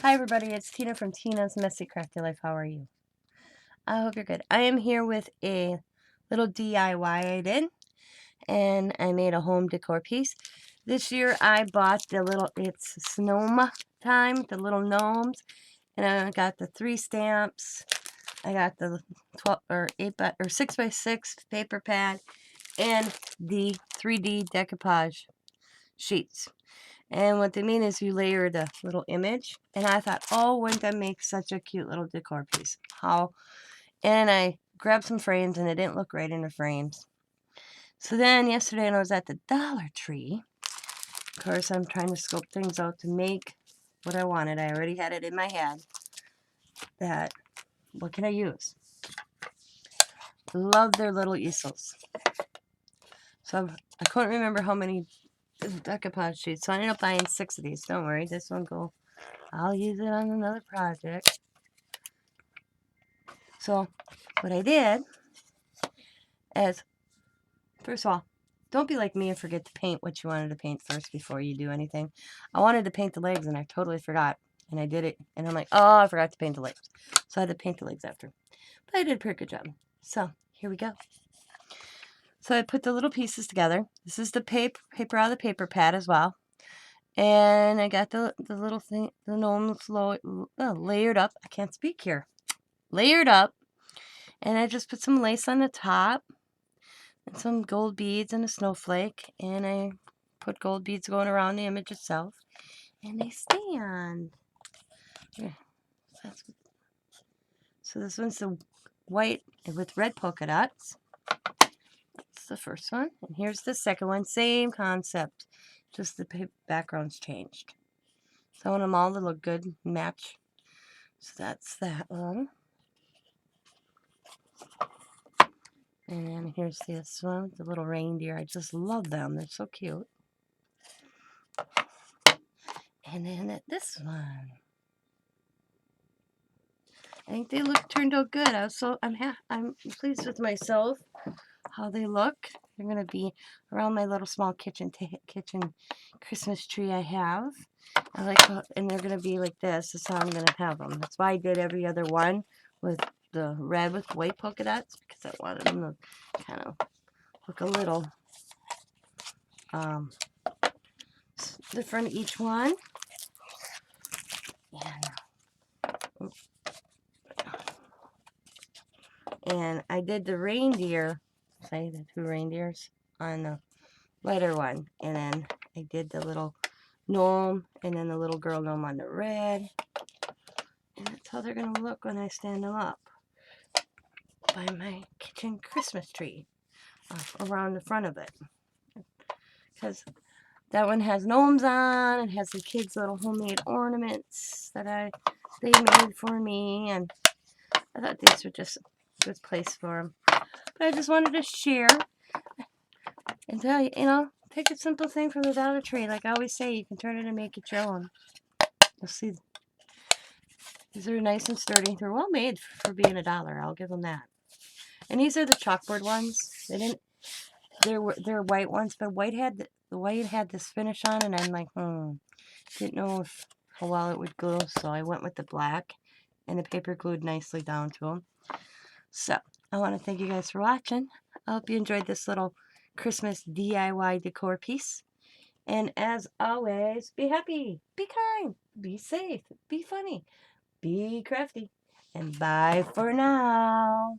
Hi everybody, it's Tina from Tina's Messy Crafty Life. How are you? I hope you're good. I am here with a little DIY I did, and I made a home decor piece. This year I bought it's Snome time, the little gnomes, and I got the 3 stamps. I got the 12 or 8 by, or 6 by 6 paper pad and the 3D decoupage sheets. And what they mean is you layer the little image. And I thought, oh, wouldn't that make such a cute little decor piece? And I grabbed some frames and it didn't look right in the frames. So then yesterday when I was at the Dollar Tree, of course I'm trying to scope things out to make what I wanted. I already had it in my head that, what can I use? Love their little easels. So I couldn't remember how many decoupage sheets. So I ended up buying 6 of these. Don't worry, this one I'll use it on another project. So what I did is, first of all, don't be like me and forget to paint what you wanted to paint first before you do anything. I wanted to paint the legs and I totally forgot. And I did it. And I'm like, oh, I forgot to paint the legs. So I had to paint the legs after. But I did a pretty good job. So here we go. So I put the little pieces together. This is the paper out of the paper pad as well. And I got the little thing, the gnomes layered up. I can't speak here. Layered up. And I just put some lace on the top. And some gold beads and a snowflake. And I put gold beads going around the image itself. And they stand. Here. So this one's the white with red polka dots. That's the first one. And here's the second one. Same concept. Just the background's changed. So I want them all to look good, match. So that's that one. And then here's this one, the little reindeer. I just love them. They're so cute. And then this one. I think they turned out good. I'm pleased with myself, how they look. They're gonna be around my little small kitchen Christmas tree I have. And they're gonna be like this. This is how I'm gonna have them. That's why I did every other one with the red with white polka dots, because I wanted them to kind of look a little different each one. And I did the reindeer, the 2 reindeers on the lighter one. And then I did the little gnome and then the little girl gnome on the red. And that's how they're going to look when I stand them up by my kitchen Christmas tree around the front of it. Because that one has gnomes on. It has the kids' little homemade ornaments that they made for me. And I thought these were just a good place for them. But I just wanted to share and tell you, take a simple thing from the Dollar Tree. Like I always say, you can turn it and make it your own. You'll see. These are nice and sturdy. They're well made for being $1. I'll give them that. And these are the chalkboard ones. They're white ones, but the white had this finish on, and I'm like, didn't know how well it would glue, so I went with the black, and the paper glued nicely down to them. So I want to thank you guys for watching. I hope you enjoyed this little Christmas DIY decor piece. And as always, be happy, be kind, be safe, be funny, be crafty, and bye for now.